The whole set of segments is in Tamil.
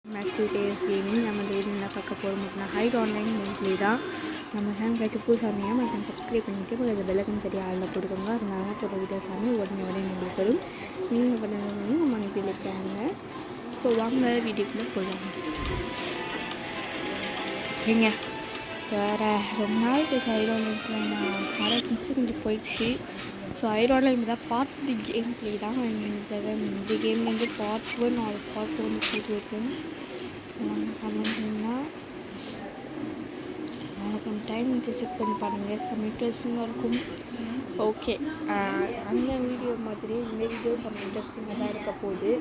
மேக்ஸ் டேஸ் கேமிங் நம்ம இந்த வீடியோ என்ன பார்க்க போகிறோம் அப்படின்னா ஹைட் ஆன்லைன் கேம்ப்ளே தான். நம்ம சேனல் கட்சி புதுசாக நம்ம சப்ஸ்கிரைப் பண்ணிவிட்டு இப்போ பெல்லைக்கன் தெரிய ஆளில் போட்டுக்கோங்க. அதனால போகிற வீடியோஸ் எல்லாமே உடனே உங்களுக்கு வரும். நீங்கள் பண்ணி நம்ம அனுப்பி வைப்பாங்க. ஸோ வாங்க வீடியோக்குள்ளே போகலாம். ஏங்க வேறு ரொம்ப நாள் பேச ஹைட் ஆன்லைன் நான் நிறைய திங்ஸு கொஞ்சம் போயிடுச்சு. ஸோ ஹைட் ஆன்லைன் தான் பார்ட் 3 கேம் ப்ளே தான். இந்த கேம்லேருந்து பார்ட் 1 ஒரு பார்ட் 2 வந்து போட்டுருக்கேன். பண்ணீங்கன்னா எனக்கு டைம் வந்து செக் பண்ணி பாருங்கள். செம்ம இன்ட்ரெஸ்டிங்காக இருக்கும். ஓகே, அந்த வீடியோ மாதிரி இந்த வீடியோ செம்ம இன்ட்ரெஸ்டிங்காக தான் இருக்க போகுது.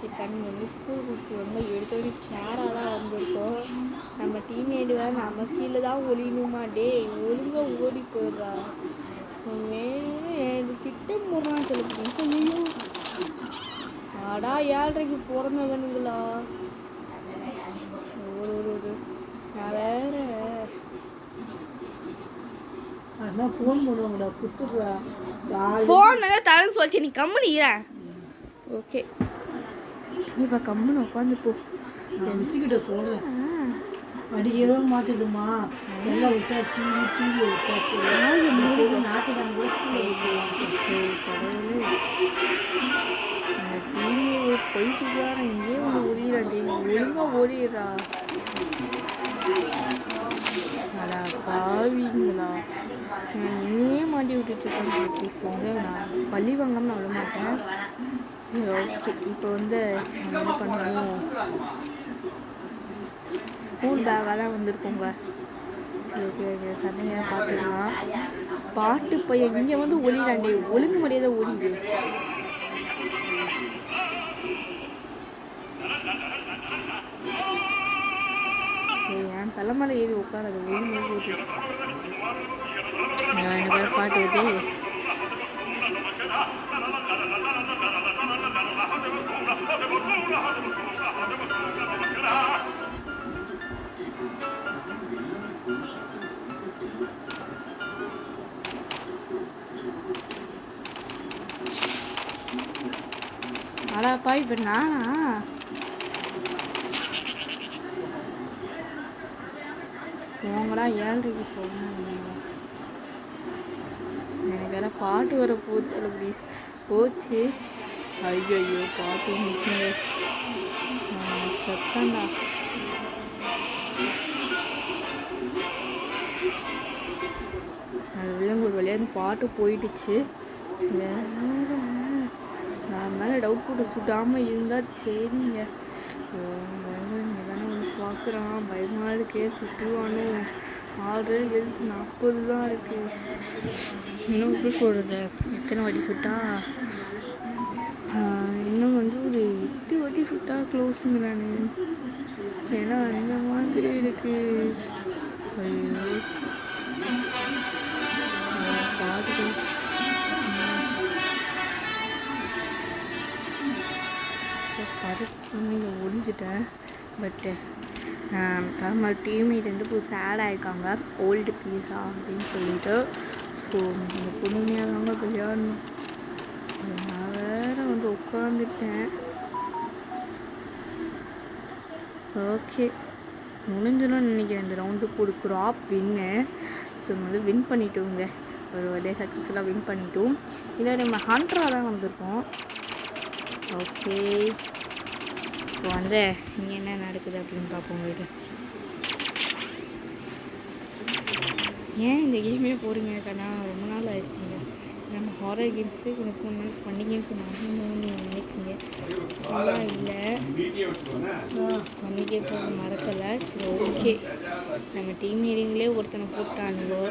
இப்போ நீங்கள் வந்து ஸ்கூல் கொடுத்து ரொம்ப எடுத்தோடனே சேராக தான் வந்திருக்கோம். நம்ம டீம்மேட் வேறு நம்ம கீழே தான் ஒளியணுமா? டே ஒழுங்காக ஓடி போயிடுறா. வேணும்னு எனக்கு திட்டம் போடுறான்னு சொல்லி ஐயோ ஆடா 7:30 பிறந்தவனுங்களா. நான் வேற ஃபோன் பண்ணுவாங்கடா குத்துடுறா. ஃபோன் தரேன்னு சொல்லிச்சு, நீ கம்முனிக்கிற. ஓகே இப்போ கம்முன்னு உட்காந்து போ. மிஸ்ஸுக்கிட்ட சொல்கிறேன் அடிக்கிறோன்னு மாற்றுதுமா. எல்லாம் விட்டா டிவி விட்டா ஞாயிற்றுக்கிழமை கூட ஸ்கூலில் டிவி போயிட்டுக்கா. நான் இங்கேயே ஒன்று ஓடிடுறாண்டி, ஒழுங்காக ஓடிடுறா. அடா பாவிங்களா, இன்னையே மாட்டி விட்டுட்ருக்கேன். ப்ளீஸ் வந்து நான் பள்ளி வாங்காமல் நான் விட மாட்டேன். சரி ஓகே, இப்போ வந்து நம்ம என்ன பண்ணுவோம், ஸ்கூல் பேக்காக தான் வந்திருக்கோங்க. சரி ஓகே சண்டையாக பார்த்துக்கலாம். பாட்டு பையன் இங்கே வந்து ஒளிடாண்டே, ஒழுங்கு மரியாதை ஓடிடு. என் தலைமையில ஏறி உட்காராது, ஒழுங்கு போட்டு எனக்கு வேறு பாட்டு வருது. அடாப்பா இப்போ நானா போங்கடா 7:30 போகணும். எனக்கு வேற பாட்டு வர போச்சு ப்ளீஸ் போச்சு. ஐயோ பாட்டு வந்துச்சுங்க, சத்தண்டா. அது விலங்கு வழியாக பாட்டு போயிடுச்சு. வேற நான் மேலே டவுட் போட்டு சுட்டாமல் இருந்தால் சரிங்க. வேணா ஒன்று பார்க்குறான், பயமாக இருக்கே, சுட்டுவானோ. ஆல்ரெடி ஹெல்த் 40 தான் இருக்குது. இன்னும் எப்படி சொல்கிறது, எத்தனை வாட்டி சுட்டா இன்னும் வந்து ஒரு 8 வாட்டி சுட்டா க்ளோஸுங்க நான். ஏன்னா அந்த மாதிரி இருக்குது. ஐயோ பாட்டு படத்துக்கு இங்கே ஒழிஞ்சிட்டேன். பட்டு நம்ம டீம்மேட் வந்து புதுசாக ஆட் ஆகிருக்காங்க, ஓல்டு பீஸா அப்படின்னு சொல்லிட்டு. ஸோ இந்த பொறுமையாக தாங்க விளையாடணும். நான் வேறு வந்து உட்காந்துட்டேன். ஓகே முடிஞ்சிடும்னு நினைக்கிறேன் இந்த ரவுண்டு. ஒரு க்ராப் வின்னு. ஸோ வந்து வின் பண்ணிட்டோங்க, ஒரு வழியாக சக்ஸஸ்ஃபுல்லாக வின் பண்ணிட்டோம். இதை நம்ம ஹண்ட்ராக தான் வந்திருக்கோம். ஓகே இப்போ வந்து இங்கே என்ன நடக்குது அப்படின்னு பார்ப்போம். வீடு ஏன் இந்த கேமே போகிறீங்க கண்ணா, ரொம்ப நாள் ஆயிடுச்சுங்க. நம்ம ஹாரர் கேம்ஸு கொஞ்சம் ஃபன்னி கேம்ஸ் மறந்துன்னு நினைப்பீங்க. அதெல்லாம் இல்லை, ஃபன்னி கேம்ஸ் வந்து மறக்கலை. சரி ஓகே, நம்ம டீம் மீட்டிங்லேயே ஒருத்தனை போட்டானுங்கோ.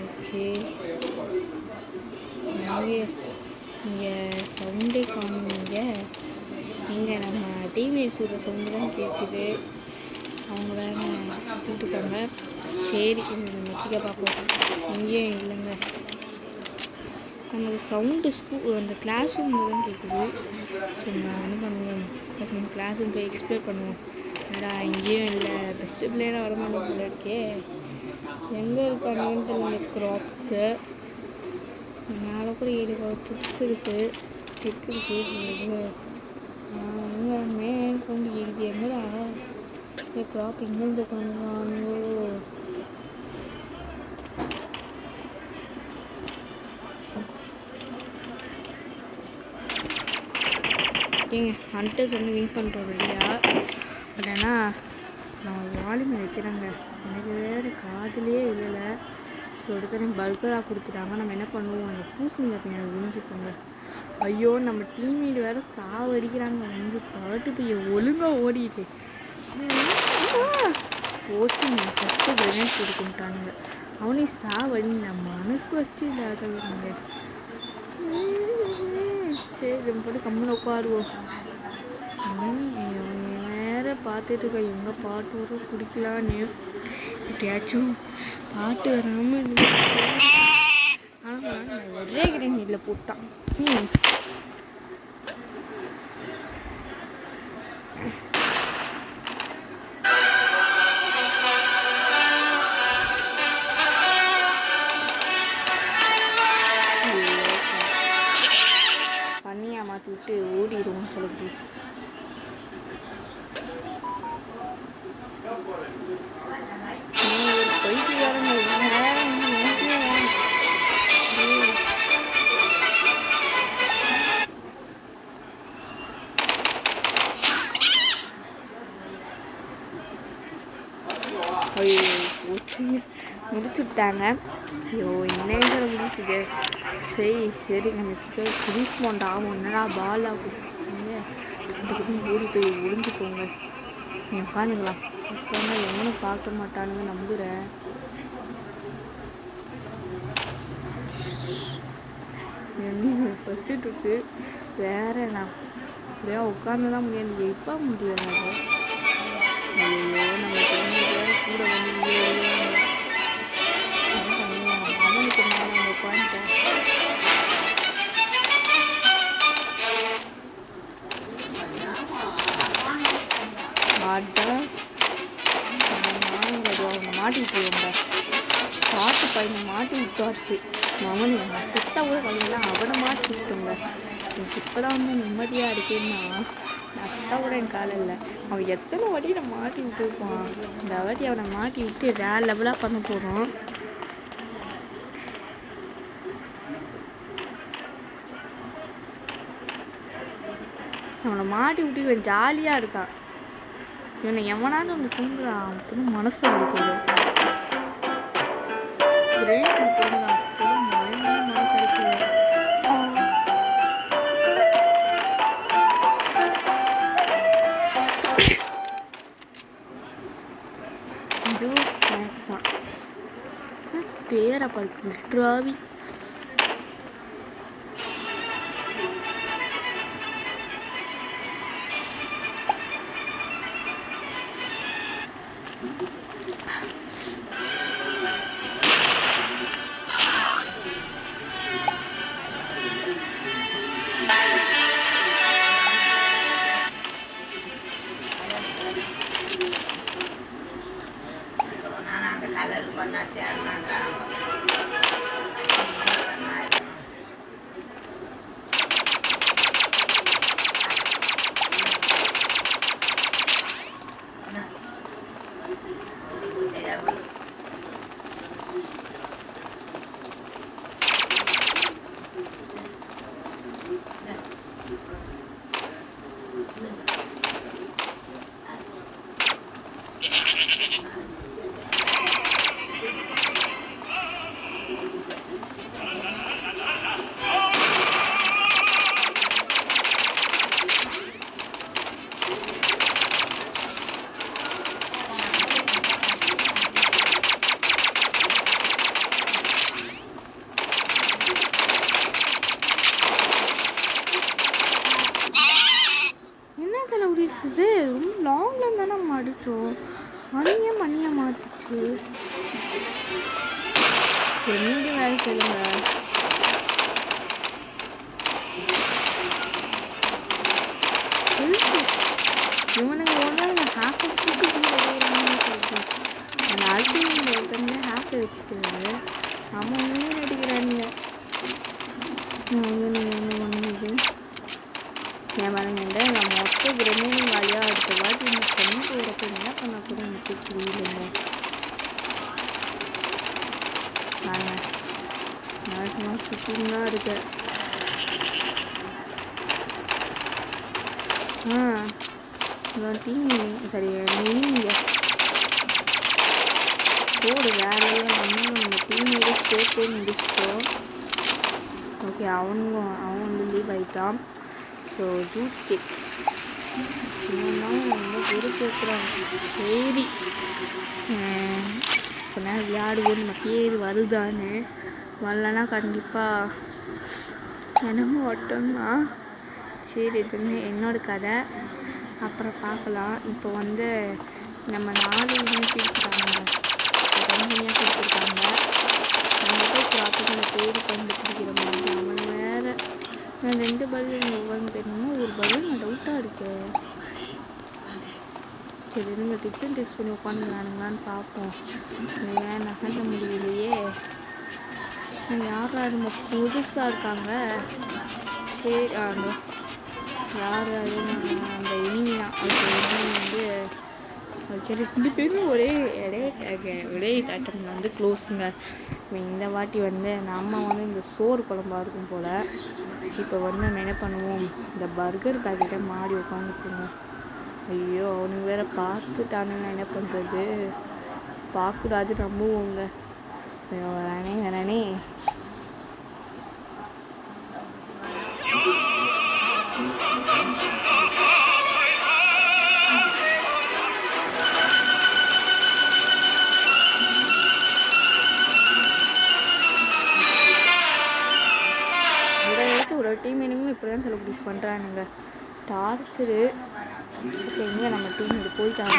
ஓகே இங்கே சவுண்டே காணுங்க. இங்கே நம்ம டீம்மேட்ஸ் விட சவுண்டு தான் கேட்குது. அவங்க வேறு சுட்டுருக்காங்க. சரி நம்ம கிட்ட பார்ப்போம். இங்கேயும் இல்லைங்க, நமக்கு சவுண்டு அந்த கிளாஸ் ரூமில் தான் கேட்குது. ஸோ நான் என்ன பண்ணுவோம், ஃபஸ்ட் நம்ம கிளாஸ் ரூம் போய் எக்ஸ்ப்ளோர் பண்ணுவோம். ஏடா இங்கேயும் இல்லை, பெஸ்ட்டு பிளேயராக வரமாட்டோம் போல இருக்கே. எங்கே இருக்கானுங்கன்னு தெரியல. க்ராப்ஸு மேலே கூட 7 டிப்ஸ் இருக்குது. கேட்குது பேசுறது எங்கே மேல் சவுண்டு கேட்குது எங்கடா கிராப் இங்கேருந்து பண்ணுவானுங்கோ ஓகேங்க ஹண்டர்ஸ் வந்து வின் பண்ணுறோம் இல்லையா பட் ஆனால் நான் வால்யூம் வைக்கிறேங்க எனக்கு வேறு காதுலேயே விழலை ஸோ எடுத்தோடனே பர்கராக கொடுத்துட்டாங்க நம்ம என்ன பண்ணுவோம் அந்த பூசணிங்க பின்னாடி விழுந்துப்போங்க ஐயோ நம்ம டீம்மேட் வேறு சாவடிக்கிறாங்க வந்து பாட்டு போய் ஒழுங்காக ஓடிட்டு போச்சுங்க ஃபஸ்ட்டு கிரனேட் போட்டு கொண்டுட்டானுங்க அவனே சாவடி நான் மனசு வச்சு இல்லாதவங்க சரி நம்ம போட்டு கம்முன்னு உட்காருவோம் வேற பார்த்துட்டு இருக்க எங்கே பாட்டு வரும் குடிக்கலான்னு எப்படியாச்சும் பாட்டு வராமல் ஆனால் நான் ஒரே கிரேனில் போட்டான் பண்ணியா மாற்றி விட்டு ஓடிடுவோம் சொல்ல ப்ளீஸ் முடிச்சு விட்டாங்க ஐயோ என்ன முடிச்சுது சரி சரி நமக்கு ரீஸ்பாண்ட் ஆகும் என்னடா பால் ஆகுங்க அதுக்கு ஓடி போய் ஒளிஞ்சுக்கோங்க நீ உட்காந்துக்கலாம் உட்காந்து எவனும் பார்க்க மாட்டானுங்க நம்புகிறேன் ஃபஸ்ட்டு ட்ரிப்பு வேறு நான் அப்படியே உட்காந்து தான் முடியாது எப்போ முடியாது ஐயோ நம்ம குழந்தைக்கு வேறு கூட வந்து அவனுக்கு மேலே நம்ம உட்காந்துட்டேன் அவங்க மாட்டிட்டு பாட்டு பையனை மாட்டி விட்டாச்சு மகன் சுத்த கூட பையன்லாம் அவனை மாட்டி விட்டோங்க எனக்கு இப்போதான் வந்து நிம்மதியாக இருக்கேன்னா நான் சுத்த கூட என் காலம் இல்லை அவன் எத்தனை வாட்டி நான் மாட்டி விட்டுருப்பான் இந்த வாட்டி அவனை மாட்டி விட்டு வேறு லெவலாக பண்ண போகிறோம் அவனை மாட்டி விட்டு இவன் ஜாலியாக இருக்கான் இவனை எவனாவது வந்து கும்பிடுறான் அவனுக்கு மனசு அடிக்குது மனசு அடிக்குது ஜூஸ் ஸ்நாக்ஸா பேரை படுக்கு லிட்ராவி இது ரொம்ப லாங்கில் தானே நம்ம அடித்தோம் மணியாக மாற்றிச்சு என்னடி வேலை சொல்லுங்க இவனுங்க ஒன்றாங்க ஹேக்கர் அந்த அல்டிமேட் ஒருத்தங்க ஹேக்கர் வச்சுக்கிறாரு அவன் மீன் அடிக்கிறானுங்க ஒன்று என் பாருங்க நான் மொத்த ரிமைனிங் வேலையாக அடுத்த வாட்டி இந்த கொண்டு வரப்போ என்ன பண்ண கூட எனக்கு புரியலைங்க. நான் சும்மா சுற்றின்னு தான் இருக்கேன். சரி நீங்க போடு வேலையே நம்ம டீமேட்டே சேர்த்தே முடிச்சிட்டோம். ஓகே அவன் வந்து லீவ் ஆகிட்டான். ஸோ ஜூஸ் கேக் இன்னும் ரொம்ப பொறுப்பேற்கிறான். சரி கொஞ்ச நேரம் விளையாடுவோம். நம்ம பேர் வருதான்னு வரலன்னா கண்டிப்பாக என்னமோ வட்டோம்னா சரி இதுன்னு என்னோட கதை அப்புறம் பார்க்கலாம். இப்போ வந்து நம்ம 4 யூனிட் பிரிச்சுட்டாங்க, தனித்தனியாக கொடுத்துருக்காங்க. நம்ம போய் ப்ராப்பர்ட்டியில் தேடி கண்டுபிடிக்கிற மாதிரி. அவன் வேறு நான் 2 பதில் ஒவ்வொன்று தெரியுமா, ஒரு பதில் நான் டவுட்டாக இருக்கு. சரி நீங்கள் டிப்ஸ் அண்ட் டெக்ஸ்ட் பண்ணி உட்காந்துக்கிறானுங்களான்னு பார்ப்போம். வேறு நகர்த்த முடியலையே. யார் நம்ம புதுசாக இருக்காங்க. சரி யார் அது அந்த இனிமி தான். வந்து ஓகே 2 பேரும் ஒரே ஐட்டமில் வந்து க்ளோஸுங்க. இந்த வாட்டி வந்து நம்ம வந்து இந்த சோறு குழம்பா இருக்கும் போல். இப்போ வந்து நம்ம என்ன பண்ணுவோம், இந்த பர்கர் பேக்கெட்டை மாடி உட்காந்துக்குங்க. ஐயோ அவனுக்கு வேறு பார்த்துட்டானுங்க, என்ன பண்ணுறது, பார்க்கக்கூடாது நம்புவோங்க. வரானே ஒரு டீம் மீனிங்கும் இப்படி தான் செலிப்ரேட் பண்ணுறானுங்க. டார்ச்சரு. இப்போ எங்கே நம்ம டீம் இது போயிட்டாங்க.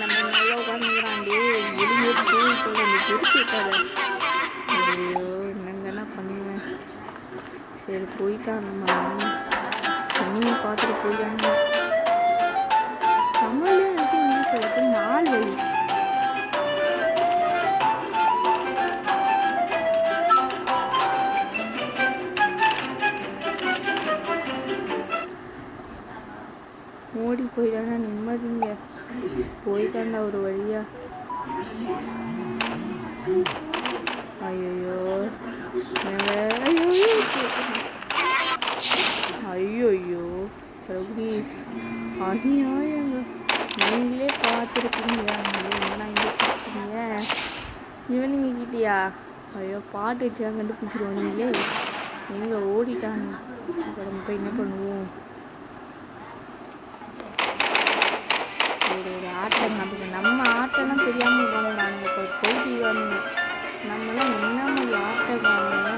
நம்ம நல்லா உட்காந்துக்கிறாண்டி வெளியே போயிட்டு அந்த ஜெருக்கிட்டாங்க. ஐயோ என்னங்கெல்லாம் பண்ணுவேன். சரி போயிட்டான். நம்ம இனிமே பார்த்துட்டு போயிட்டாங்க. தமிழ்லேயே எனக்கு இங்கிலீஷ் வந்து 4 வழி. ஓடி போயிட்டானா நிம்மதிங்க. போயிட்டாண்டா ஒரு வழியா. ஐயோ ஐயோ சர்வீஸ் அநியாயங்க. நீங்களே பார்த்துருக்கீங்க. என்னடா இங்கே பார்த்துருக்கீங்க இவன் நீங்கள் கிட்டியா. ஐயோ பாட்டு வச்சா கண்டுபிடிச்சிருவோம். நீங்களே எங்கே ஓடிட்டாங்க. அப்புறம் நம்ம போய் என்ன பண்ணுவோம். ஒரு ஆட்டம் நம்ம ஆட்டம்லாம் தெரியாமல் போனோம். இப்போ போயிட்டு வாங்க. நம்மளாம் என்ன மாதிரி ஆட்டக்காரங்க.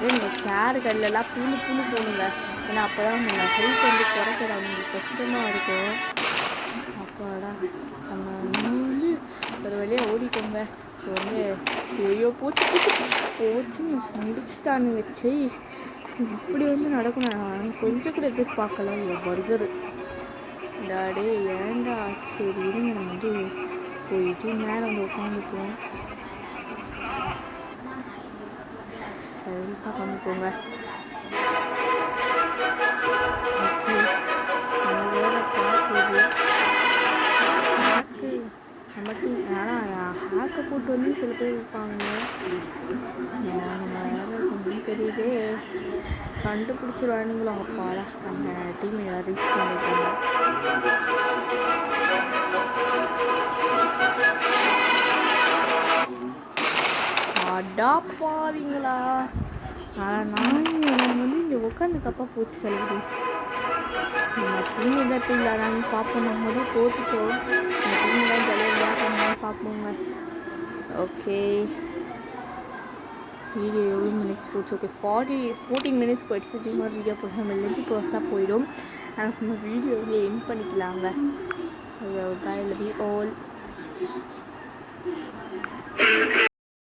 இந்த சேரு கல்லெல்லாம் புழு போகணுங்க. ஏன்னா அப்போ தான் நம்ம ஹெல்த் வந்து குறைக்கிற அவங்களுக்கு கஷ்டமாக இருக்கும். அப்பாடா நம்ம வந்து ஒரு வழியாக ஓடிட்டோங்க. இப்போ வந்து ஐயோ போச்சு முடிச்சுட்டானு வச்சு இப்படி வந்து நடக்கணும். நான் கொஞ்சம் கூட எதிர்பார்க்கல. பர்கரு டாடே ஏண்டா. சரி இருங்க நம்ம வந்து போயிட்டு மேலே வந்து உட்காந்துக்குவோம். சரிப்பா பண்ணிக்கோங்க. ஓகே நம்ம வேலை பார்க்குது நமக்கு. ஆனால் ஹேக்கை போட்டு வந்து சில பேர் இருப்பாங்க. வேலை கொஞ்சம் தெரியுது. கண்டுபிடிச்சிருவானுங்களோ அப்பாடா. நம்ம டீம் யாரும் ரீச் பண்ணிட்டாங்க. அடாப்பாவீங்களா. நான் வந்து இங்கே உட்காந்து தப்பாக போச்சு செலிபிரிஸ். நம்ம டீம் தான் இப்போ இல்லாதான்னு பார்ப்போம். நம்ம தான் தோற்றுட்டோம். நம்ம டீம் தான் ஜாலியாக விளையாடுறாங்கன்னு பார்ப்போங்க. ஓகே வீடியோ எவ்வளோ மினிட்ஸ் போச்சு. ஓகே 14 மினிட்ஸ் போயிடுச்சு. இதே மாதிரி வீடியோ போட்டு நம்ம லென்த்து ப்ரோஸாக போயிடும். ஆனால் நம்ம வீடியோ வந்து எண்ட் பண்ணிக்கலாங்க. Bye love you all.